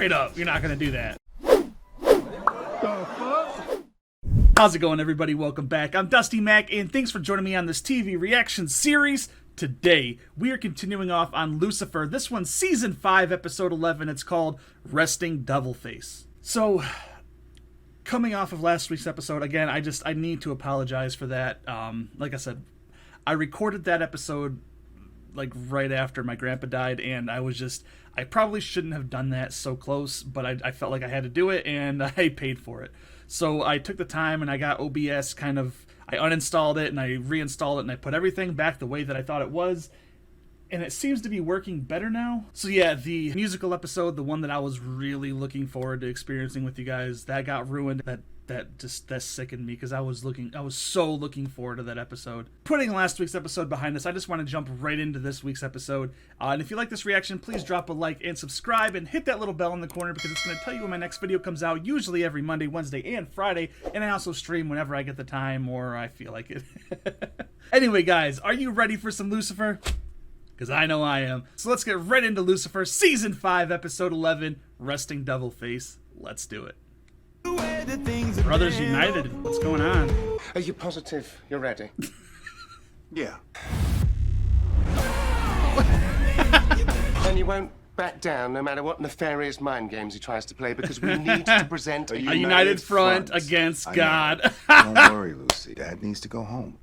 Straight up, you're not gonna do that. How's it going, everybody? Welcome back. I'm Dusty Mac, and thanks for joining me on this TV reaction series. Today, we are continuing off on Lucifer. This one's Season 5, Episode 11. It's called Resting Devil Face. So, coming off of last week's episode, again, I need to apologize for that. Like I said, I recorded that episode like right after my grandpa died, and I probably shouldn't have done that so close, but I felt like I had to do it, and I paid for it. So I took the time and I got OBS I uninstalled it and I reinstalled it and I put everything back the way that I thought it was, and it seems to be working better now. So yeah, the musical episode, the one that I was really looking forward to experiencing with you guys, that got ruined. That sickened me because I was so looking forward to that episode. Putting last week's episode behind us, I just want to jump right into this week's episode. And if you like this reaction, please drop a like and subscribe and hit that little bell in the corner because it's going to tell you when my next video comes out, usually every Monday, Wednesday, and Friday. And I also stream whenever I get the time or I feel like it. Anyway, guys, are you ready for some Lucifer? Because I know I am. So let's get right into Lucifer, Season 5, Episode 11, Resting Devil Face. Let's do it. Brothers United, what's going on? Are you positive you're ready? Yeah. And you won't back down no matter what nefarious mind games he tries to play, because we need to present a united front against God. Don't worry, Lucy. Dad needs to go home.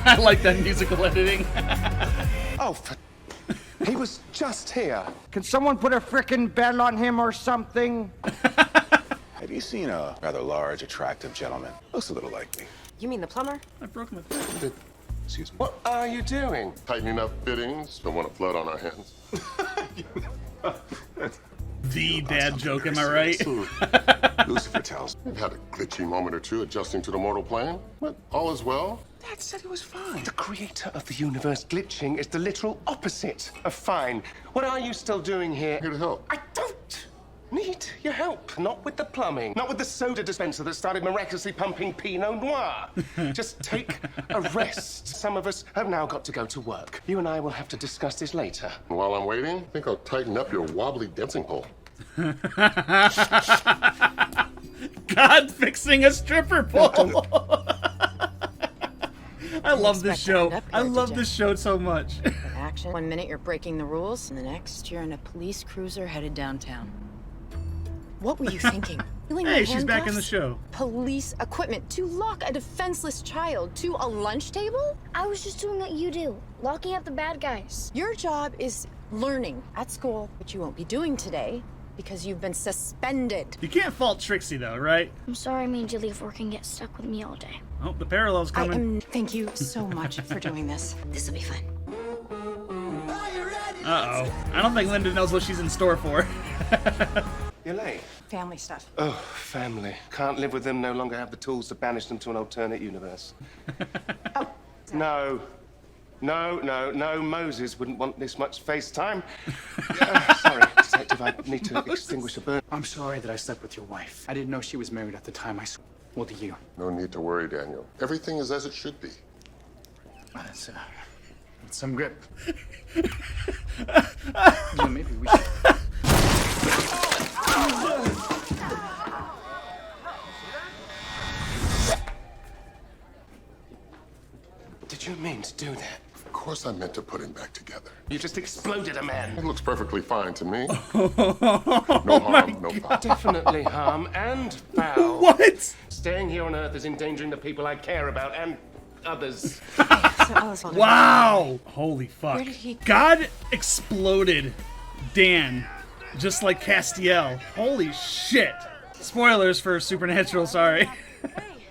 I like that musical editing. Oh, he was just here. Can someone put a frickin' bell on him or something? Have you seen a rather large, attractive gentleman? Looks a little like me. You mean the plumber? I broke my foot. Excuse me. What are you doing? Tightening up fittings. Don't want to flood on our hands. The dad joke, am I right? Lucifer tells me. We've had a glitchy moment or two adjusting to the mortal plane, but all is well. Dad said it was fine. The creator of the universe glitching is the literal opposite of fine. What are you still doing here? Here to help. I don't need your help. Not with the plumbing. Not with the soda dispenser that started miraculously pumping Pinot Noir. Just take a rest. Some of us have now got to go to work. You and I will have to discuss this later. And while I'm waiting, I think I'll tighten up your wobbly dancing pole. God fixing a stripper pole. I love this show. I love this show so much. Action. 1 minute you're breaking the rules, and the next you're in a police cruiser headed downtown. What were you thinking? Hey, she's back in the show. Police equipment to lock a defenseless child to a lunch table? I was just doing what you do, locking up the bad guys. Your job is learning at school, which you won't be doing today because you've been suspended. You can't fault Trixie, though, right? I'm sorry I made you leave work and get stuck with me all day. Oh, the parallel's coming. Thank you so much for doing this. This will be fun. Uh-oh. I don't think Linda knows what she's in store for. You're late. Family stuff. Oh, family. Can't live with them, no longer have the tools to banish them to an alternate universe. No, Moses wouldn't want this much FaceTime. Sorry, Detective, I need to extinguish a burn. I'm sorry that I slept with your wife. I didn't know she was married at the time. Well, do you? No need to worry, Daniel. Everything is as it should be. That's some grip. Yeah, maybe we should. Did you mean to do that? Of course I meant to put him back together. You just exploded a man. It looks perfectly fine to me. No harm, no foul. Definitely harm and foul. What? Staying here on Earth is endangering the people I care about and others. Wow! Holy fuck. Where did he... God exploded Dan, just like Castiel. Holy shit. Spoilers for Supernatural, sorry.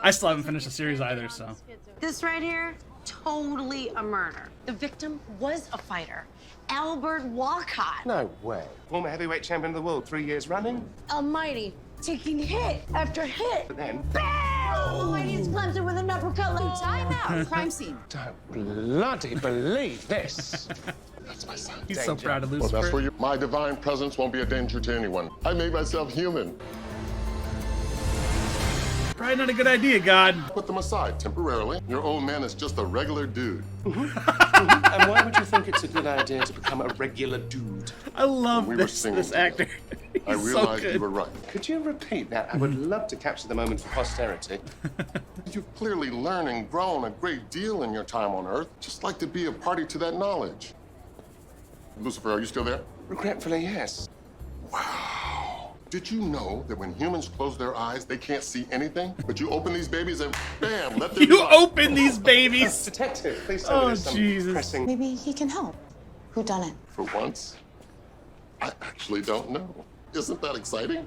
I still haven't finished the series either, so. This right here, totally a murder. The victim was a fighter, Albert Walcott. No way. Former heavyweight champion of the world 3 years running. Almighty, taking hit after hit. But then, Almighty is Clemson with an uppercut. Time out. Crime scene. don't bloody believe this. That's my son. He's so proud of Well, Lucifer. that's where my divine presence won't be a danger to anyone. I made myself human. Probably not a good idea, God. Put them aside temporarily. Your old man is just a regular dude. And why would you think it's a good idea to become a regular dude? I love When we were this singing actor. I He's so realized good. you were right. Could you repeat that? I would love to capture the moment for posterity. You've clearly learned and grown a great deal in your time on Earth. Just like to be a party to that knowledge. Lucifer, are you still there? Regretfully, yes. Wow. Did you know that when humans close their eyes, they can't see anything? But you open these babies and bam, let them You run. open these babies. Detective, please tell me Oh, there's some Jesus. pressing... Maybe he can help. Who done it? For once, I actually don't know. Isn't that exciting?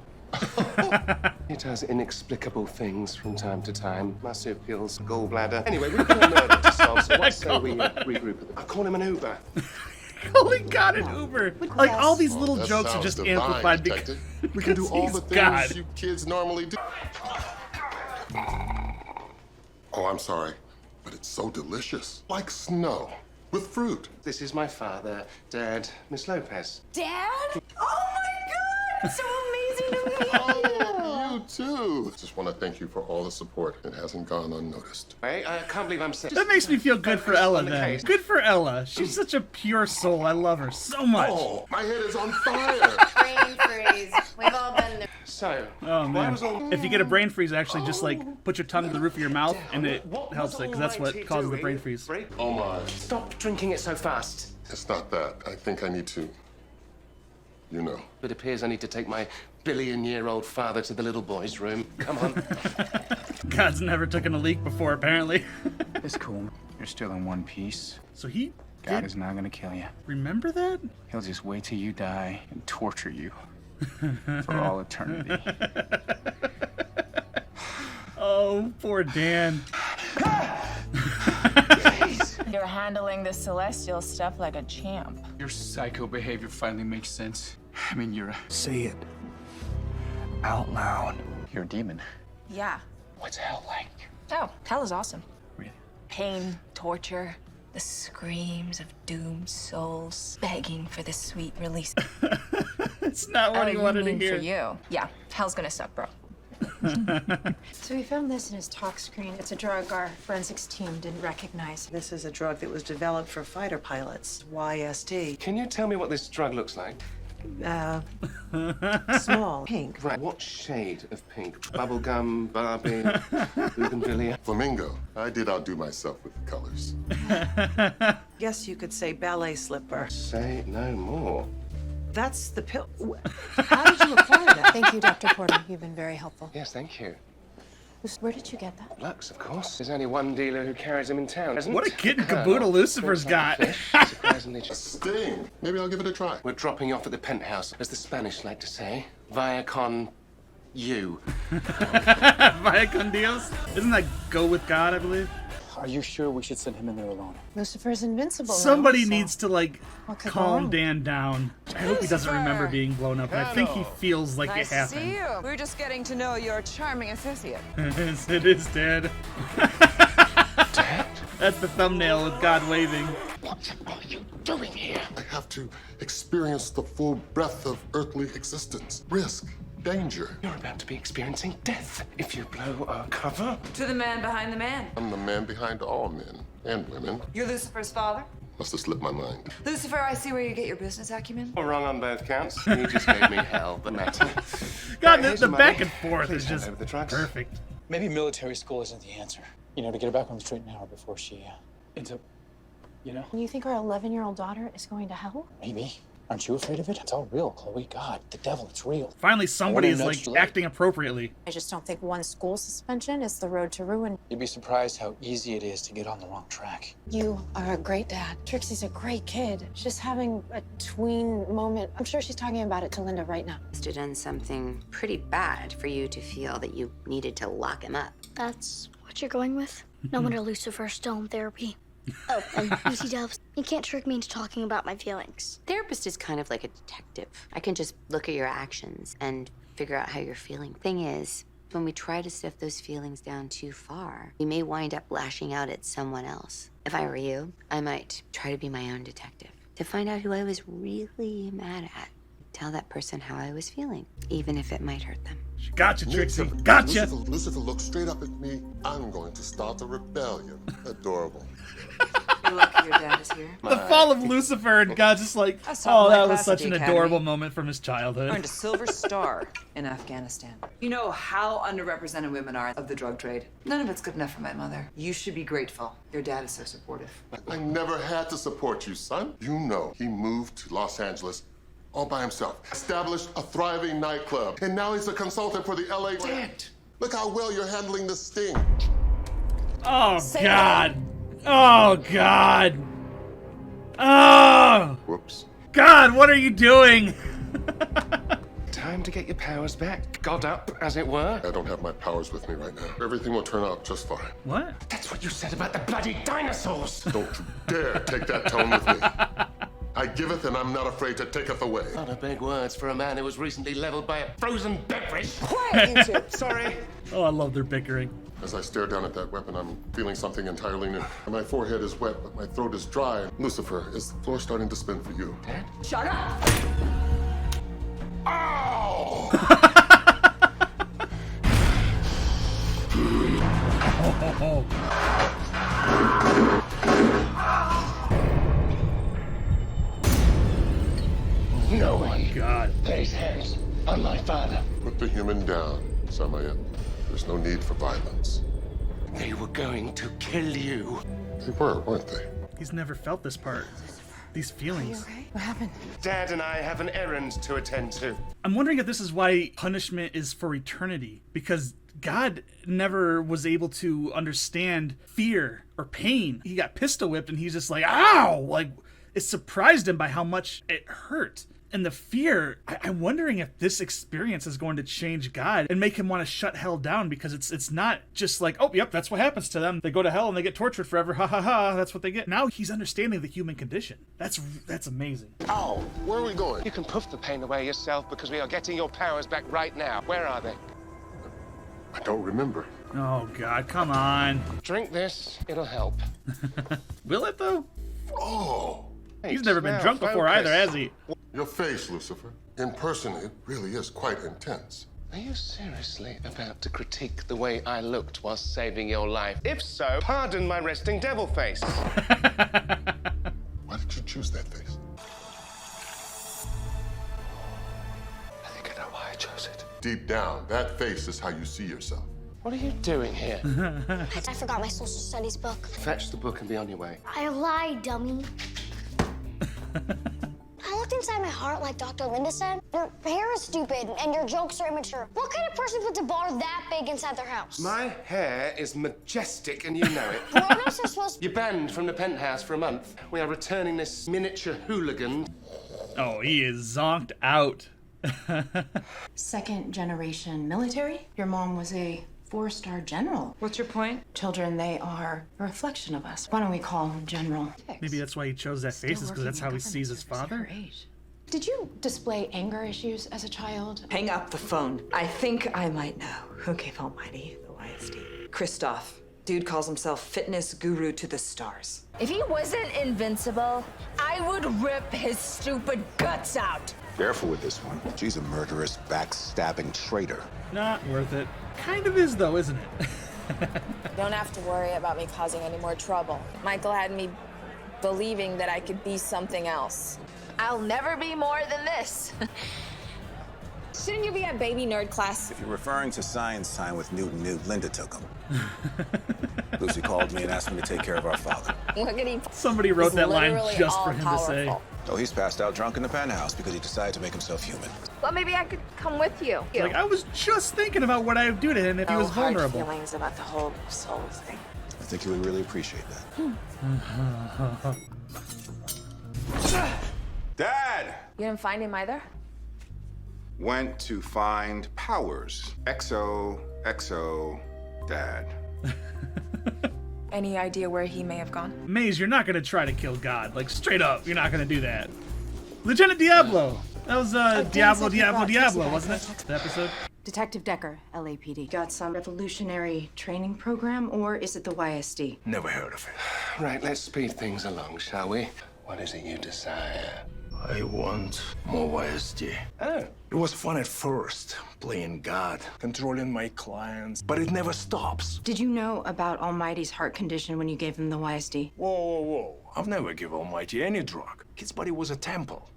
He does inexplicable things from time to time. Marsupials, gallbladder. Anyway, we've got a murder to solve, so what say we regroup at the... I'll call him an Uber. Holy God, an Uber. Like, all these little That jokes are sounds just divine, amplified Detective. We can do because all he's the things God. you kids normally do. Oh, I'm sorry, but it's so delicious. Like snow with fruit. This is my father, Dad, Miss Lopez. Dad? Oh my God! It's so amazing to meet you. Oh, you too. Just want to thank you for all the support. It hasn't gone unnoticed. Hey, I can't believe I'm sick. That makes me feel good for Ella, on the then. case. Good for Ella. She's such a pure soul. I love her so much. Oh, my head is on fire. Brain freeze. We've all been there. So, Oh, why man. was all... If you get a brain freeze, actually just, like, put your tongue to the roof of your mouth, and it What was helps it, because that's Almighty what causes the doing? brain freeze. Break- Oh my. Stop drinking it so fast. It's not that. I think I need to. You know. It appears I need to take my billion-year-old father to the little boy's room. Come on. God's never taken a leak before, apparently. It's cool. You're still in one piece. So he God did is not gonna kill you. remember that? He'll just wait till you die and torture you for all eternity. Oh, poor Dan. You're handling this celestial stuff like a champ. Your psycho behavior finally makes sense. I mean, you're a... Say it out loud. You're a demon. Yeah. What's hell like? Oh, hell is awesome. Really? Pain, torture, the screams of doomed souls begging for the sweet release. It's not what he you wanted to mean hear. for you. Yeah, hell's gonna suck, bro. So we found this in his talk screen. It's a drug our forensics team didn't recognize. This is a drug that was developed for fighter pilots, YSD. Can you tell me what this drug looks like? Small, pink. Right, what shade of pink? Bubblegum, Barbie, bougainvillea? Flamingo. I did outdo myself with the colors. Guess you could say ballet slipper. Say no more. That's the pill. How did you acquire that? Thank you, Dr. Porter. You've been very helpful. Yes, thank you. Where did you get that? Lux, of course. There's only one dealer who carries them in town, isn't What a it? kid and Colonel. caboodle Lucifer's got. Drinks like a fish, surprisingly just... Sting. Maybe I'll give it a try. We're dropping you off at the penthouse, as the Spanish like to say. Via con you. Vaya con Dios. Isn't that go with God, I believe? Are you sure we should send him in there alone? Lucifer's invincible. Somebody now, so needs to, like, what could go calm wrong? Dan down. I hope he doesn't remember being blown up. I think he feels like it happened. you. We're just getting to know your charming associate. Yes, it is, Dad. That's the thumbnail with God waving. What are you doing here? I have to experience the full breadth of earthly existence. Risk, danger. You're about to be experiencing death if you blow our cover. To the man behind the man. I'm the man behind all men and women. You're Lucifer's father? Must have slipped my mind. Lucifer, I see where you get your business acumen. Well, wrong on both counts. You just gave me hell, but matter. God, Here's the your back money. and forth Please is hand just over the drugs. perfect. Maybe military school isn't the answer. You know, to get her back on the straight and narrow before she ends up, you know? You think our 11-year-old daughter is going to hell? Maybe. Aren't you afraid of it? It's all real, Chloe. God, the devil, it's real. Finally, somebody is, I wanna like, nudge the- acting appropriately. I just don't think one school suspension is the road to ruin. You'd be surprised how easy it is to get on the wrong track. You are a great dad. Trixie's a great kid. She's just having a tween moment. I'm sure she's talking about it to Linda right now. Must have done something pretty bad for you to feel that you needed to lock him up. That's what you're going with? No wonder Lucifer's still in therapy. Oh, and Lucy Dubs, you can't trick me into talking about my feelings. Therapist is kind of like a detective. I can just look at your actions and figure out how you're feeling. Thing is, when we try to stuff those feelings down too far, we may wind up lashing out at someone else. If I were you, I might try to be my own detective to find out who I was really mad at. Tell that person how I was feeling, even if it might hurt them. Gotcha, Need Trixie. to- Gotcha. Lucifer looked straight up at me. I'm going to start a rebellion. Adorable. You're lucky your dad is here. The fall of Lucifer, and God's just like, I saw oh, my that was class at such an the academy. adorable moment from his childhood. Earned a Silver Star in Afghanistan. You know how underrepresented women are of the drug trade. None of it's good enough for my mother. You should be grateful. Your dad is so supportive. I never had to support you, son. You know, he moved to Los Angeles all by himself, established a thriving nightclub, and now he's a consultant for the LA. Dad, look how well you're handling this sting. Oh, God. Oh, God. Oh! Whoops. God, what are you doing? Time to get your powers back. God up, as it were. I don't have my powers with me right now. Everything will turn out just fine. What? That's what you said about the bloody dinosaurs. Don't you dare take that tone with me. I giveth and I'm not afraid to taketh away. Not a big words for a man who was recently leveled by a frozen beverage. Quiet, you two. Sorry. Oh, I love their bickering. As I stare down at that weapon, I'm feeling something entirely new. My forehead is wet, but my throat is dry. Lucifer, is the floor starting to spin for you? Dad? Shut up! Ow! No one God. lays hands on my father. Put the human down, Samael. There's no need for violence. They were going to kill you. They were, weren't they? He's never felt this part. These feelings. Okay, what happened? Dad and I have an errand to attend to. I'm wondering if this is why punishment is for eternity, because God never was able to understand fear or pain. He got pistol whipped and he's just like, ow! Like, it surprised him by how much it hurt. And the fear, I'm wondering if this experience is going to change God and make him want to shut hell down, because it's not just like, oh, yep, that's what happens to them. They go to hell and they get tortured forever. Ha ha ha, that's what they get. Now he's understanding the human condition. That's amazing. Ow! Where are we going? You can poof the pain away yourself because we are getting your powers back right now. Where are they? I don't remember. Oh, God, come on. Drink this. It'll help. Will it, though? Oh! He's never been Now, drunk before focus. either, has he? Your face, Lucifer. In person, it really is quite intense. Are you seriously about to critique the way I looked while saving your life? If so, pardon my resting devil face. Why did you choose that face? I think I know why I chose it. Deep down, that face is how you see yourself. What are you doing here? I forgot my social studies book. Fetch the book and be on your way. I lied, dummy. I looked inside my heart like Dr. Linda said. Your hair is stupid and your jokes are immature. What kind of person puts a bar that big inside their house? My hair is majestic and you know it. Grown-ups are supposed to... You're banned from the penthouse for a month. We are returning this miniature hooligan. Oh, he is zonked out. Second generation military. Your mom was a 4-star general. What's your point? Children, they are a reflection of us. Why don't we call him General? Maybe that's why he chose that face, is because that's how he sees his father. Did you display anger issues as a child? Hang up the phone. I think I might know who gave Almighty the YSD. Christoph. Dude calls himself fitness guru to the stars. If he wasn't invincible, I would rip his stupid guts out. Careful with this one. She's a murderous, backstabbing traitor. Not worth it. Kind of is, though, isn't it? Don't have to worry about me causing any more trouble. Michael had me believing that I could be something else. I'll never be more than this. Shouldn't you be at baby nerd class? If you're referring to science time with Newton, Linda took him. Lucy called me and asked me to take care of our father. Look at him. Somebody wrote He's that line literally just for him to say. all-powerful. Oh, he's passed out drunk in the penthouse because he decided to make himself human. Well, maybe I could come with you. Like, I was just thinking about what I would do to him if he was hard vulnerable. feelings about the whole soul thing. I think he would really appreciate that. Dad! You didn't find him either? Went to find powers. XO, Dad. Any idea where he may have gone? Maze, you're not gonna try to kill God. Like, straight up, you're not gonna do that. Lieutenant Diablo! That was, Diablo, wasn't it? The episode? Detective Decker, LAPD. Got some revolutionary training program, or is it the YSD? Never heard of it. Right, let's speed things along, shall we? What is it you desire? I want more YSD. Oh. It was fun at first, playing God, controlling my clients, but it never stops. Did you know about Almighty's heart condition when you gave him the YSD? Whoa, whoa, whoa. I've never given Almighty any drug. His body was a temple.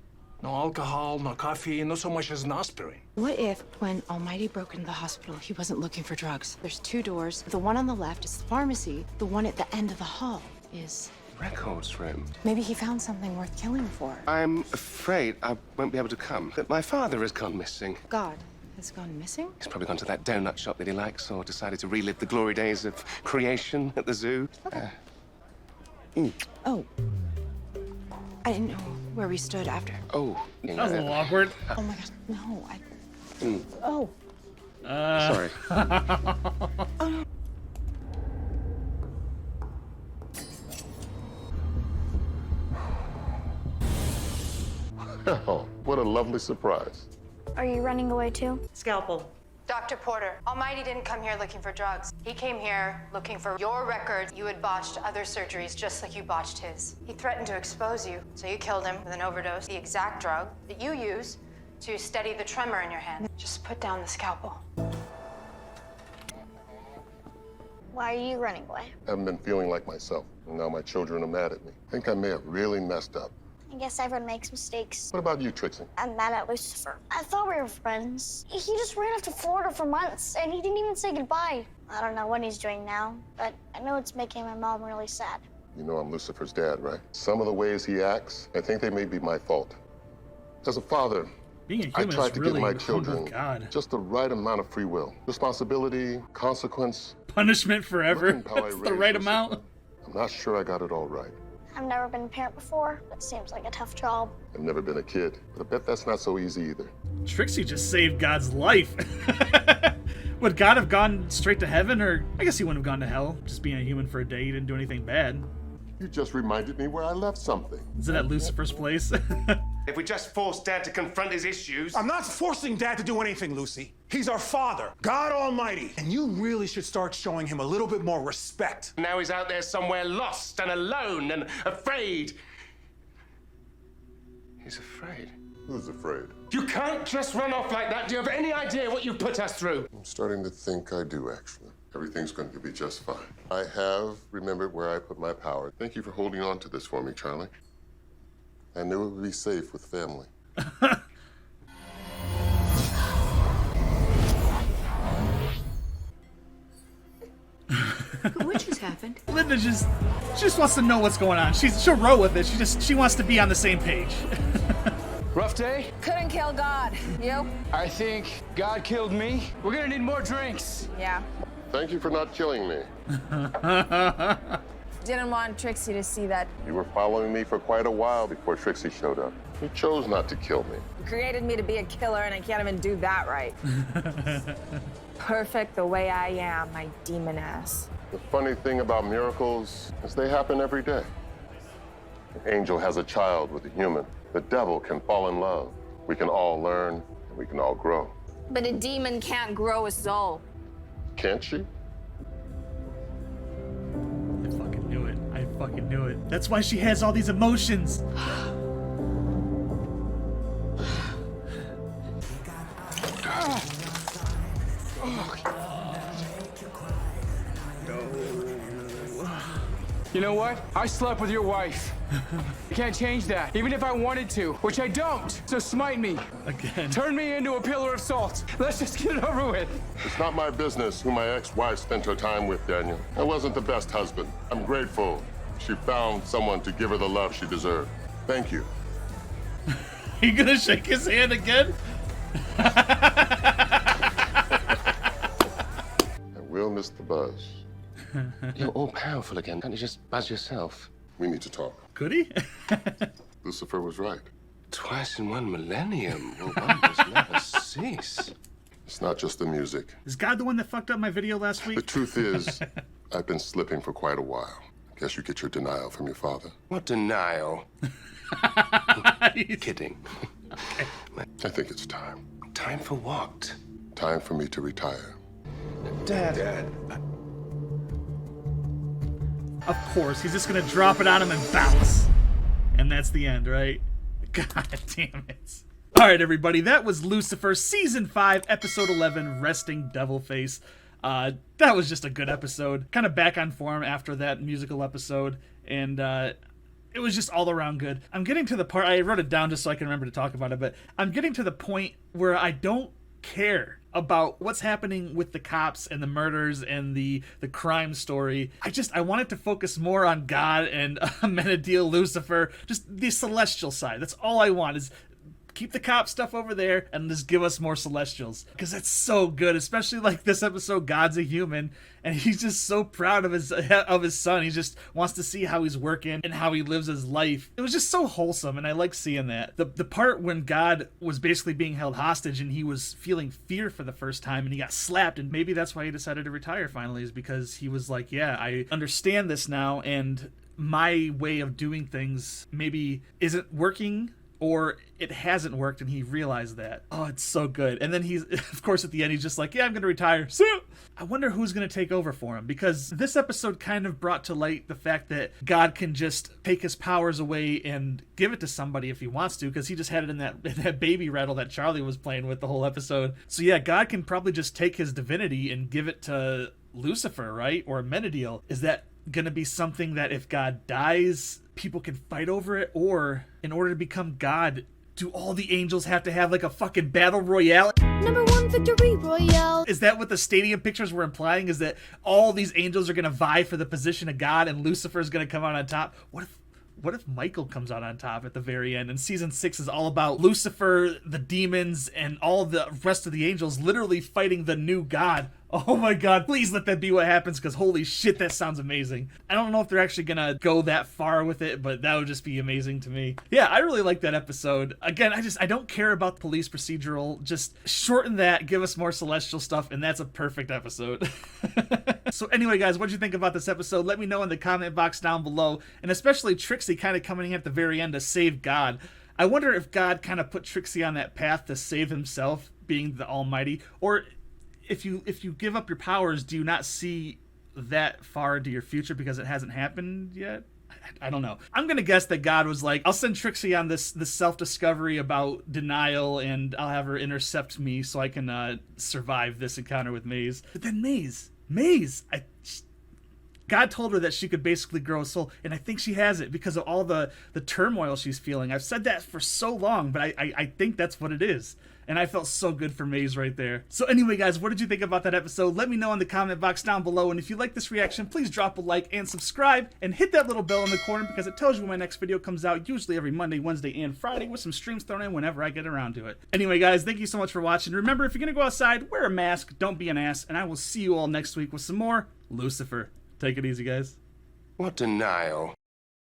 No alcohol, no coffee, not so much as an aspirin. What if, when Almighty broke into the hospital, he wasn't looking for drugs? There's 2 doors. The one on the left is the pharmacy. The one at the end of the hall is... Records room. Maybe he found something worth killing for. I'm afraid I won't be able to come. That my father has gone missing. God has gone missing? He's probably gone to that donut shop that he likes, or decided to relive the glory days of creation at the zoo. Okay. Oh. I didn't know where we stood after. Oh. That was a little awkward. Oh my gosh, no, Oh. Sorry. Oh, no. Oh, what a lovely surprise. Are you running away too? Scalpel. Dr. Porter, Almighty didn't come here looking for drugs. He came here looking for your records. You had botched other surgeries just like you botched his. He threatened to expose you, so you killed him with an overdose, the exact drug that you use to steady the tremor in your hand. Just put down the scalpel. Why are you running away? I haven't been feeling like myself, and now my children are mad at me. I think I may have really messed up. I guess everyone makes mistakes. What about you, Trixie? I'm mad at Lucifer. I thought we were friends. He just ran off to Florida for months, and he didn't even say goodbye. I don't know what he's doing now, but I know it's making my mom really sad. You know I'm Lucifer's dad, right? Some of the ways he acts, I think they may be my fault. As a father, Being a I human tried is to really give my oh children God. just the right amount of free will. Responsibility, consequence. Punishment forever. Looking how I That's the raised right Lucifer, amount. I'm not sure I got it all right. I've never been a parent before. That seems like a tough job. I've never been a kid, but I bet that's not so easy either. Trixie just saved God's life. Would God have gone straight to heaven, or I guess he wouldn't have gone to hell? Just being a human for a day, he didn't do anything bad. You just reminded me where I left something. Is it at Lucifer's place? If we just force Dad to confront his issues... I'm not forcing Dad to do anything, Lucy. He's our father, God Almighty. And you really should start showing him a little bit more respect. Now he's out there somewhere lost and alone and afraid. He's afraid. Who's afraid? You can't just run off like that. Do you have any idea what you've put us through? I'm starting to think I do, actually. Everything's going to be just fine. I have remembered where I put my power. Thank you for holding on to this for me, Charlie. I knew it would be safe with family. What just happened? Linda she just wants to know what's going on. She'll roll with it. She wants to be on the same page. Rough day? Couldn't kill God. You? I think God killed me. We're gonna need more drinks. Yeah. Thank you for not killing me. Didn't want Trixie to see that. You were following me for quite a while before Trixie showed up. You chose not to kill me. You created me to be a killer, and I can't even do that right. Perfect the way I am, my demon ass. The funny thing about miracles is they happen every day. An angel has a child with a human. The devil can fall in love. We can all learn, and we can all grow. But a demon can't grow a soul. Can't she? I fucking knew it. I fucking knew it. That's why she has all these emotions. You know what? I slept with your wife. You can't change that, even if I wanted to, which I don't. So smite me. Again. Turn me into a pillar of salt. Let's just get it over with. It's not my business who my ex-wife spent her time with, Daniel. I wasn't the best husband. I'm grateful she found someone to give her the love she deserved. Thank you. You gonna shake his hand again? I will miss the buzz. You're all powerful again. Can't you just buzz yourself? We need to talk. Could he? Lucifer was right. Twice in 1 millennium. Your wonders never cease. It's not just the music. Is God the one that fucked up my video last week? The truth is, I've been slipping for quite a while. Guess you get your denial from your father. What denial? Kidding. Okay. I think it's time. Time for what? Time for me to retire. Dad. Of course, he's just gonna drop it on him and bounce. And that's the end, right? God damn it. Alright, everybody, that was Lucifer, Season 5, Episode 11, Resting Devil Face. That was just a good episode. Kind of back on form after that musical episode, and it was just all around good. I'm getting to the part, I wrote it down just so I can remember to talk about it, but I'm getting to the point where I don't care about what's happening with the cops and the murders and the crime story. I want it to focus more on God and Menadiel, Lucifer, just the celestial side. That's all I want, is keep the cop stuff over there and just give us more celestials, because that's so good. Especially like this episode, God's a human and he's just so proud of his son. He just wants to see how he's working and how he lives his life. It was just so wholesome, and I like seeing that. The part when God was basically being held hostage and he was feeling fear for the first time and he got slapped, and maybe that's why he decided to retire finally, is because he was like, yeah, I understand this now, and my way of doing things maybe isn't working, or it hasn't worked, and he realized that. Oh, it's so good. And then he's, of course, at the end, he's just like, yeah, I'm going to retire. So I wonder who's going to take over for him, because this episode kind of brought to light the fact that God can just take his powers away and give it to somebody if he wants to, because he just had it in that baby rattle that Charlie was playing with the whole episode. So yeah, God can probably just take his divinity and give it to Lucifer, right? Or Menadiel. Is that going to be something that if God dies, people can fight over it? Or in order to become God, do all the angels have to have like a fucking battle royale? #1 victory royale. Is that what the stadium pictures were implying? Is that all these angels are going to vie for the position of God and Lucifer's going to come out on top? What if Michael comes out on top at the very end, and season 6 is all about Lucifer, the demons, and all the rest of the angels literally fighting the new God? Oh my god, please let that be what happens, because holy shit, that sounds amazing. I don't know if they're actually gonna go that far with it, but that would just be amazing to me. Yeah, I really like that episode. Again, I don't care about the police procedural. Just shorten that, give us more celestial stuff, and that's a perfect episode. So anyway, guys, what'd you think about this episode? Let me know in the comment box down below, and especially Trixie kind of coming in at the very end to save God. I wonder if God kind of put Trixie on that path to save himself, being the Almighty, or if you give up your powers, do you not see that far into your future because it hasn't happened yet? I don't know. I'm gonna guess that God was like, I'll send Trixie on this self-discovery about denial, and I'll have her intercept me so I can survive this encounter with Maze. But then Maze, God told her that she could basically grow a soul, and I think she has it because of all the turmoil she's feeling. I've said that for so long, but I think that's what it is. And I felt so good for Maze right there. So anyway, guys, what did you think about that episode? Let me know in the comment box down below. And if you like this reaction, please drop a like and subscribe. And hit that little bell in the corner, because it tells you when my next video comes out, usually every Monday, Wednesday, and Friday, with some streams thrown in whenever I get around to it. Anyway, guys, thank you so much for watching. Remember, if you're going to go outside, wear a mask, don't be an ass, and I will see you all next week with some more Lucifer. Take it easy, guys. What denial?